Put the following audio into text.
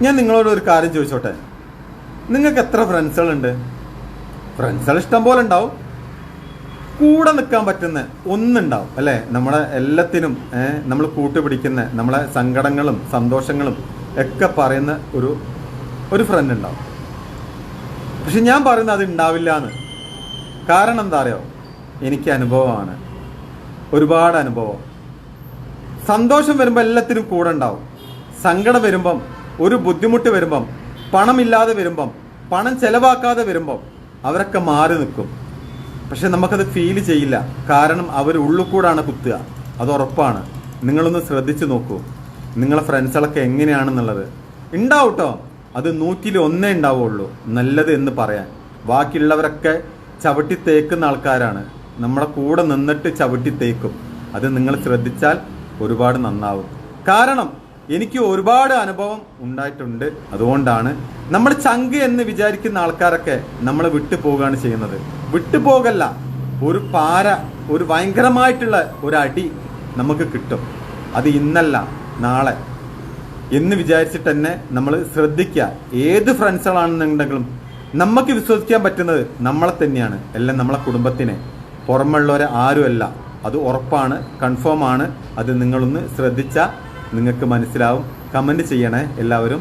ഞാൻ നിങ്ങളോട് ഒരു കാര്യം ചോദിച്ചോട്ടെ, നിങ്ങൾക്ക് എത്ര ഫ്രണ്ട്സുകളുണ്ട്? ഫ്രണ്ട്സുകൾ ഇഷ്ടം പോലെ ഉണ്ടാവും. കൂടെ നിൽക്കാൻ പറ്റുന്ന ഒന്നുണ്ടാവും അല്ലേ? നമ്മളെ എല്ലാത്തിനും നമ്മൾ കൂട്ടുപിടിക്കുന്ന, നമ്മളെ സങ്കടങ്ങളും സന്തോഷങ്ങളും ഒക്കെ പറയുന്ന ഒരു ഫ്രണ്ട് ഉണ്ടാവും. പക്ഷെ ഞാൻ പറയുന്നത് അത് ഉണ്ടാവില്ല എന്ന്. കാരണം എന്താ അറിയോ? എനിക്ക് അനുഭവമാണ്, ഒരുപാട് അനുഭവം. സന്തോഷം വരുമ്പോൾ എല്ലാത്തിനും കൂടെ ഉണ്ടാവും. സങ്കടം വരുമ്പം, ഒരു ബുദ്ധിമുട്ട് വരുമ്പം, പണമില്ലാതെ വരുമ്പം, പണം ചെലവാക്കാതെ വരുമ്പം അവരൊക്കെ മാറി നിൽക്കും. പക്ഷെ നമുക്കത് ഫീൽ ചെയ്യില്ല. കാരണം അവർ ഉള്ളിൽ കൂടാണ് കുത്തുക, അത് ഉറപ്പാണ്. നിങ്ങളൊന്ന് ശ്രദ്ധിച്ചു നോക്കൂ, നിങ്ങളെ ഫ്രണ്ട്സുകളൊക്കെ എങ്ങനെയാണെന്നുള്ളത്. ഉണ്ടാവും കേട്ടോ, അത് 100-1 ഉണ്ടാവുള്ളൂ നല്ലത് എന്ന് പറയാൻ. ബാക്കിയുള്ളവരൊക്കെ ചവിട്ടി തേക്കുന്ന ആൾക്കാരാണ്, നമ്മുടെ കൂടെ നിന്നിട്ട് ചവിട്ടി തേക്കും. അത് നിങ്ങൾ ശ്രദ്ധിച്ചാൽ ഒരുപാട് നന്നാവും. കാരണം എനിക്ക് ഒരുപാട് അനുഭവം ഉണ്ടായിട്ടുണ്ട്. അതുകൊണ്ടാണ് നമ്മൾ ചങ്ക് എന്ന് വിചാരിക്കുന്ന ആൾക്കാരൊക്കെ നമ്മളെ വിട്ടു പോവുകയാണ് ചെയ്യുന്നത്. വിട്ടുപോകല്ല, ഒരു പാര, ഒരു ഭയങ്കരമായിട്ടുള്ള ഒരു അടി നമുക്ക് കിട്ടും. അത് ഇന്നല്ല നാളെ എന്ന് വിചാരിച്ചിട്ട് തന്നെ നമ്മൾ ശ്രദ്ധിക്കുക. ഏത് ഫ്രണ്ട്സുകളാണെന്നുണ്ടെങ്കിലും നമുക്ക് വിശ്വസിക്കാൻ പറ്റുന്നത് നമ്മളെ തന്നെയാണ്, എല്ലാം നമ്മളെ കുടുംബത്തിനെ. പുറമുള്ളവരെ ആരുമല്ല, അത് ഉറപ്പാണ്, കൺഫേം ആണ്. അത് നിങ്ങളൊന്ന് ശ്രദ്ധിച്ചാൽ നിങ്ങൾക്ക് മനസ്സിലാവും. കമൻറ്റ് ചെയ്യണേ എല്ലാവരും.